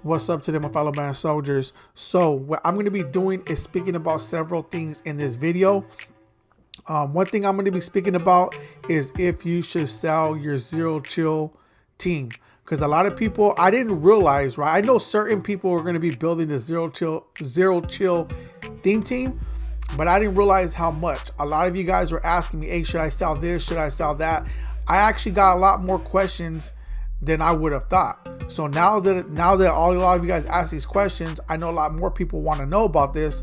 What's up today, my fellow man soldiers? So what I'm going to be doing is speaking about several things in this video. One thing I'm going to be speaking about is if you should sell your zero chill team, because a lot of people, I didn't realize, right? I know certain people are going to be building the zero chill theme team, but I didn't realize how much. A lot of you guys were asking me, hey, should I sell this? Should I sell that? I actually got a lot more questions than I would have thought. So now that a lot of you guys ask these questions, I know a lot more people want to know about this.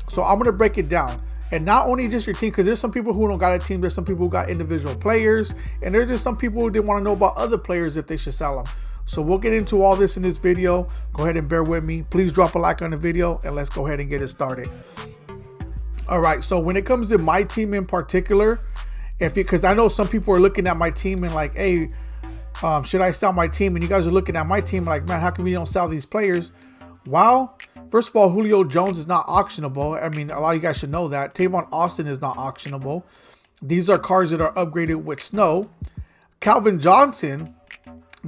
So I'm going to break it down. And not only just your team, because there's some people who don't got a team, there's some people who got individual players, and there's just some people who didn't want to know about other players if they should sell them. So we'll get into all this in this video. Go ahead and bear with me. Please drop a like on the video and let's go ahead and get it started. All right, so when it comes to my team in particular, because I know some people are looking at my team and like, hey, should I sell my team? And you guys are looking at my team like, man, how come we don't sell these players? Well, first of all, Julio Jones is not auctionable. I mean, a lot of you guys should know that. Tavon Austin is not auctionable. These are cards that are upgraded with snow. Calvin Johnson,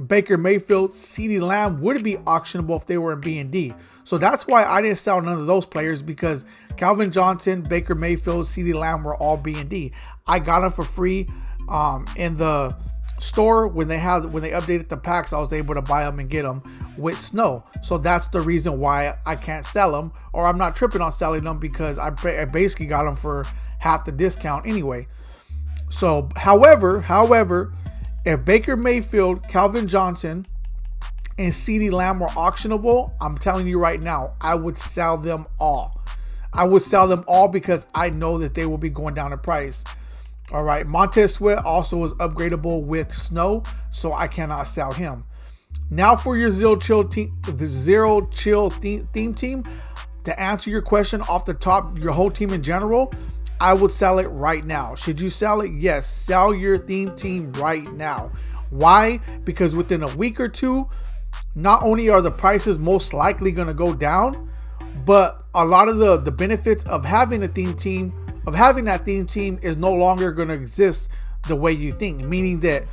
Baker Mayfield, CeeDee Lamb would be auctionable if they were in B&D. So that's why I didn't sell none of those players, because Calvin Johnson, Baker Mayfield, CeeDee Lamb were all B&D. I got them for free in the store when they updated the packs. I was able to buy them and get them with snow. So that's the reason why I can't sell them, or I'm not tripping on selling them, because I basically got them for half the discount anyway. So however, if Baker Mayfield, Calvin Johnson, and CeeDee Lamb were auctionable, I'm telling you right now, I would sell them all. I would sell them all because I know that they will be going down in price. All right, Montez Sweat also is upgradable with snow, so I cannot sell him. Now for your zero chill theme team, to answer your question off the top, your whole team in general, I would sell it right now. Should you sell it? Yes, sell your theme team right now. Why? Because within a week or two, not only are the prices most likely going to go down, but a lot of the benefits of having a theme team, of having that theme team, is no longer going to exist the way you think. Meaning that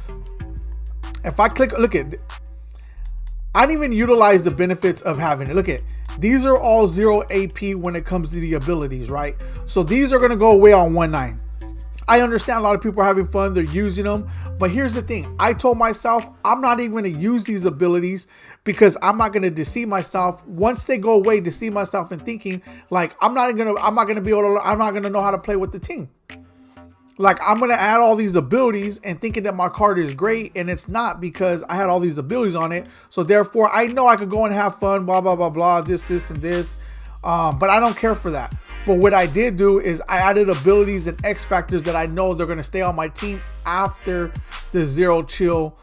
if I look at, I didn't even utilize the benefits of having it. Look at, these are all 0 AP when it comes to the abilities, right? So these are going to go away on 1-9. I understand a lot of people are having fun, they're using them, but here's the thing. I told myself I'm not even going to use these abilities, because I'm not going to deceive myself. Once they go away, deceive myself in thinking like I'm not going to know how to play with the team. Like, I'm going to add all these abilities and thinking that my card is great, and it's not, because I had all these abilities on it. So therefore I know I could go and have fun, blah, blah, blah, blah, this, and this. But I don't care for that. But what I did do is I added abilities and X factors that I know they're going to stay on my team after the zero chill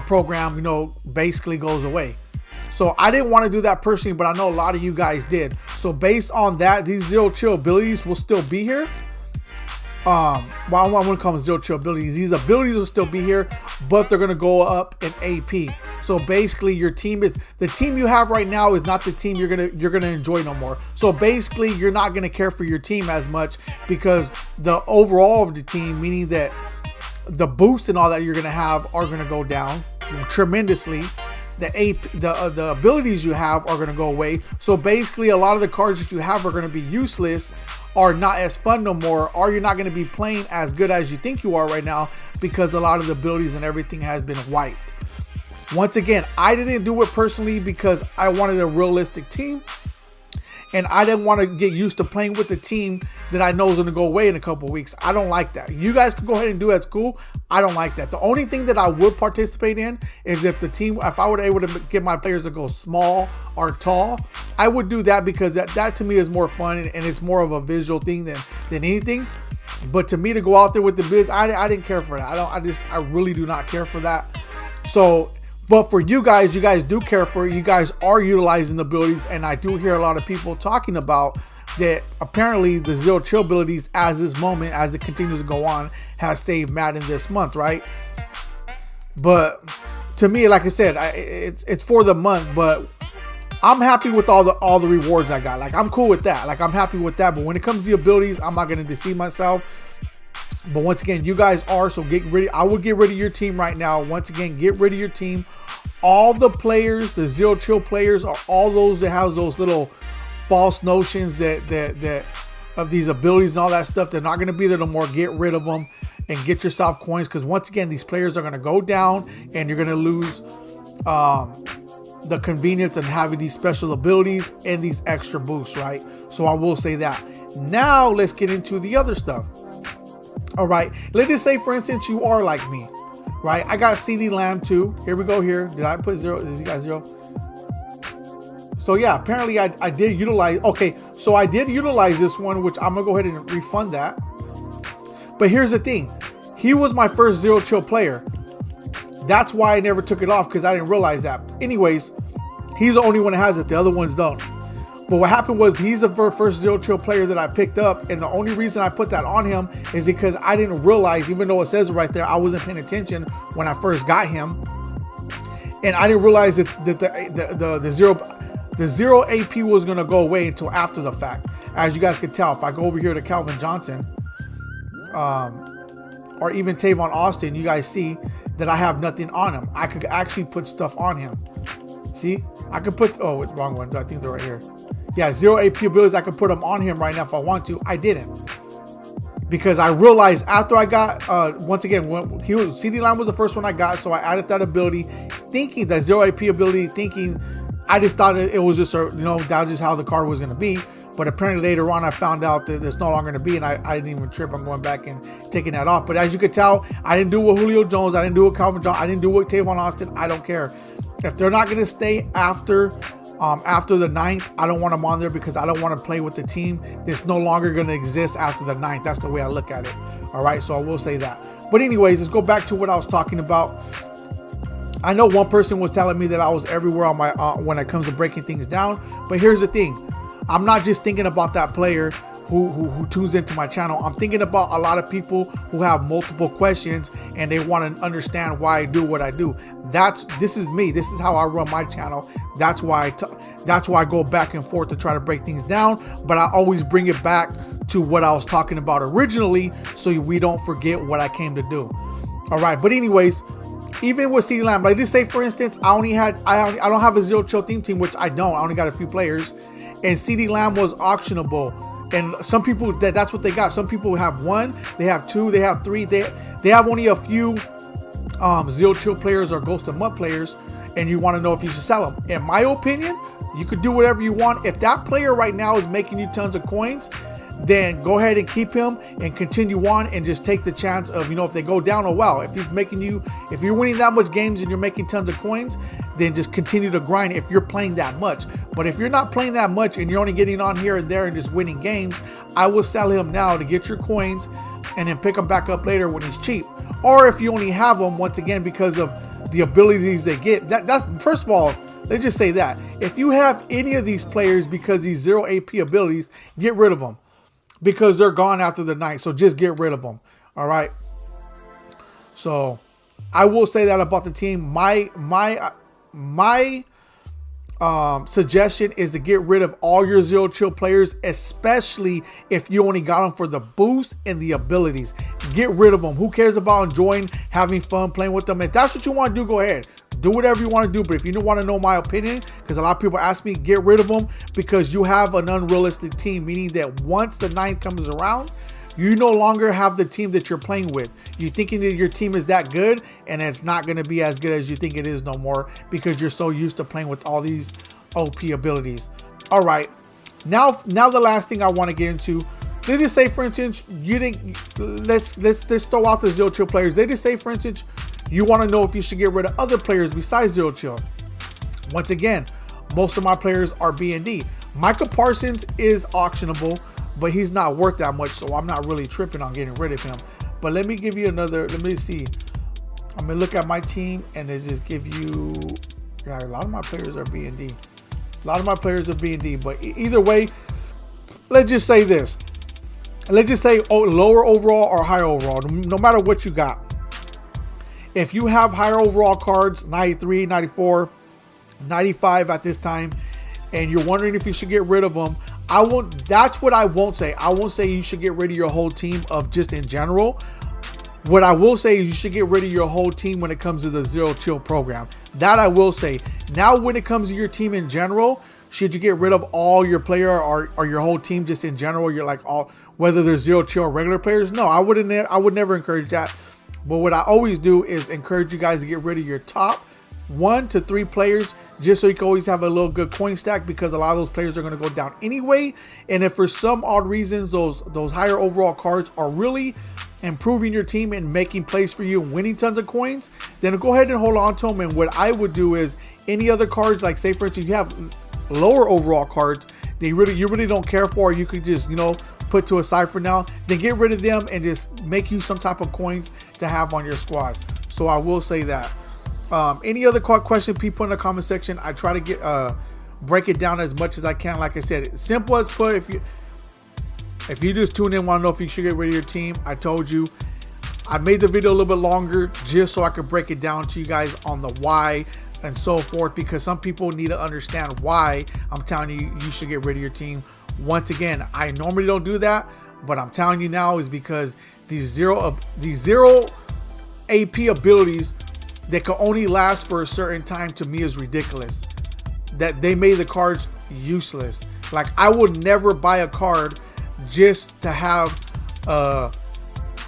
program, basically goes away. So I didn't want to do that personally, but I know a lot of you guys did. So based on that, these zero chill abilities will still be here. When it comes to zero chill abilities, these abilities will still be here, but they're going to go up in AP. So basically your team is, the team you have right now is not the team you're going to enjoy no more. So basically you're not going to care for your team as much, because the overall of the team, meaning that the boost and all that you're going to have are going to go down tremendously. The abilities you have are going to go away. So basically a lot of the cards that you have are going to be useless, are not as fun no more, or you're not going to be playing as good as you think you are right now, because a lot of the abilities and everything has been wiped. Once again, I didn't do it personally because I wanted a realistic team, and I didn't want to get used to playing with the team that I know is going to go away in a couple weeks. I don't like that. You guys can go ahead and do it. It's cool. I don't like that. The only thing that I would participate in is if I were able to get my players to go small or tall, I would do that, because that to me is more fun, and it's more of a visual thing than anything. But to me, to go out there with the biz, I didn't care for that. I really do not care for that. So, but for you guys do care for it. You guys are utilizing the abilities, and I do hear a lot of people talking about that. Apparently the zero chill abilities, as it continues to go on, has saved Madden this month, right? But to me, like I said, it's for the month, but I'm happy with all the rewards I got. Like, I'm cool with that. Like, I'm happy with that. But when it comes to the abilities, I'm not going to deceive myself. But once again, you guys are, so get rid. I would get rid of your team right now. Once again, get rid of your team. All the players, the zero chill players, are all those that have those little false notions that of these abilities and all that stuff. They're not going to be there no more. Get rid of them and get yourself coins, because once again, these players are going to go down and you're going to lose the convenience of having these special abilities and these extra boosts, right? So I will say that. Now let's get into the other stuff. All right, let's just say, for instance, you are like me, right? I got CD Lamb too. Here we go here. Did I put 0? Did you got 0? So yeah, apparently I did utilize. Okay, so I did utilize this one, which I'm gonna go ahead and refund that. But here's the thing. He was my first zero chill player. That's why I never took it off, because I didn't realize that. Anyways, he's the only one that has it. The other ones don't. But what happened was, he's the first zero chill player that I picked up, and the only reason I put that on him is because I didn't realize, even though it says it right there, I wasn't paying attention when I first got him, and I didn't realize that the zero AP was gonna go away until after the fact. As you guys can tell, if I go over here to Calvin Johnson, or even Tavon Austin, you guys see that I have nothing on him. I could actually put stuff on him. See, I could put, oh, wrong one. I think they're right here. Yeah, 0 AP abilities. I could put them on him right now if I want to. I didn't, because I realized after I got, once again, when CD Lamb was the first one I got, so I added that ability, thinking that 0 AP ability, thinking I just thought it was just, that was just how the card was going to be. But apparently later on, I found out that it's no longer going to be, and I didn't even trip. I'm going back and taking that off. But as you could tell, I didn't do it with Julio Jones. I didn't do it with Calvin Johnson. I didn't do it with Tavon Austin. I don't care. If they're not going to stay after the 9th, I don't want them on there, because I don't want to play with the team that's no longer going to exist after the 9th. That's the way I look at it. All right, so I will say that. But anyways, let's go back to what I was talking about. I know one person was telling me that I was everywhere on my when it comes to breaking things down. But here's the thing. I'm not just thinking about that player who tunes into my channel. I'm thinking about a lot of people who have multiple questions and they want to understand why I do what I do. This is me. This is how I run my channel. That's why I go back and forth to try to break things down. But I always bring it back to what I was talking about originally, so we don't forget what I came to do. All right. But anyways, even with CD Lamb, like just say for instance, I don't have a zero chill theme team, which I don't. I only got a few players, and CD Lamb was auctionable. And some people that's what they got. Some people have 1, they have 2, they have 3. They have only a few zero chill players or ghost of mud players, and you want to know if you should sell them. In my opinion, you could do whatever you want. If that player right now is making you tons of coins, then go ahead and keep him and continue on and just take the chance of, if they go down, oh well. If you're winning that much games and you're making tons of coins, then just continue to grind if you're playing that much. But if you're not playing that much and you're only getting on here and there and just winning games, I will sell him now to get your coins and then pick him back up later when he's cheap. Or if you only have them, once again, because of the abilities they get, that's first of all, let's just say that if you have any of these players because these 0 AP abilities, get rid of them, because they're gone after the 9th. So just get rid of them. All right. So I will say that about the team. My suggestion is to get rid of all your zero chill players, especially if you only got them for the boost and the abilities. Get rid of them. Who cares about enjoying, having fun, playing with them? If that's what you want to do, go ahead. Do whatever you want to do. But if you don't want to know my opinion, because a lot of people ask me, get rid of them, because you have an unrealistic team, meaning that once the 9th comes around, you no longer have the team that you're playing with. You're thinking that your team is that good, and it's not going to be as good as you think it is no more, because you're so used to playing with all these OP abilities. All right, now the last thing I want to get into. Let's just say, for instance, let's throw out the zero chill players. They just say, for instance, you want to know if you should get rid of other players besides zero chill. Once again, most of my players are B&D. Michael Parsons is auctionable, but he's not worth that much, so I'm not really tripping on getting rid of him. But let me give you another. Let me see. I'm gonna look at my team and they just give you. Yeah, a lot of my players are B&D. A lot of my players are B&D, but either way, let's just say this. Let's just say lower overall or higher overall, no matter what you got. If you have higher overall cards, 93, 94, 95 at this time, and you're wondering if you should get rid of them, I won't. That's what I won't say. I won't say you should get rid of your whole team of just in general. What I will say is you should get rid of your whole team when it comes to the Zero Chill program. That I will say. Now, when it comes to your team in general, should you get rid of all your player or your whole team just in general? You're like all, whether they're Zero Chill or regular players. No, I wouldn't. I would never encourage that. But what I always do is encourage you guys to get rid of your top 1 to 3 players, just so you can always have a little good coin stack, because a lot of those players are going to go down anyway. And if for some odd reasons those higher overall cards are really improving your team and making plays for you and winning tons of coins, then go ahead and hold on to them. And what I would do is any other cards, like say for instance you have lower overall cards that you really don't care for, you could just, you know, put to a side for now, then get rid of them and just make you some type of coins to have on your squad. So I will say that. Any other question, people in the comment section. I try to get break it down as much as I can. Like I said, simple as put. If you just tune in, want to know if you should get rid of your team, I told you. I made the video a little bit longer just so I could break it down to you guys on the why and so forth, because some people need to understand why I'm telling you you should get rid of your team. Once again, I normally don't do that, but I'm telling you now is because these zero AP abilities that can only last for a certain time, to me is ridiculous. That they made the cards useless. Like, I would never buy a card just to have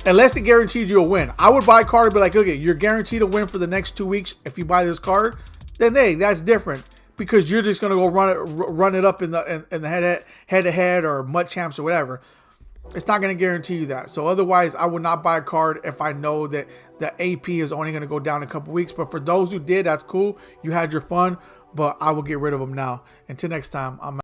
unless it guaranteed you a win. I would buy a card and be like, okay, you're guaranteed a win for the next 2 weeks if you buy this card. Then hey, that's different, because you're just gonna go run it up in the head to head or mud champs or whatever. It's not going to guarantee you that. So otherwise, I would not buy a card if I know that the AP is only going to go down in a couple weeks. But for those who did, that's cool. You had your fun, but I will get rid of them now. Until next time, I'm out.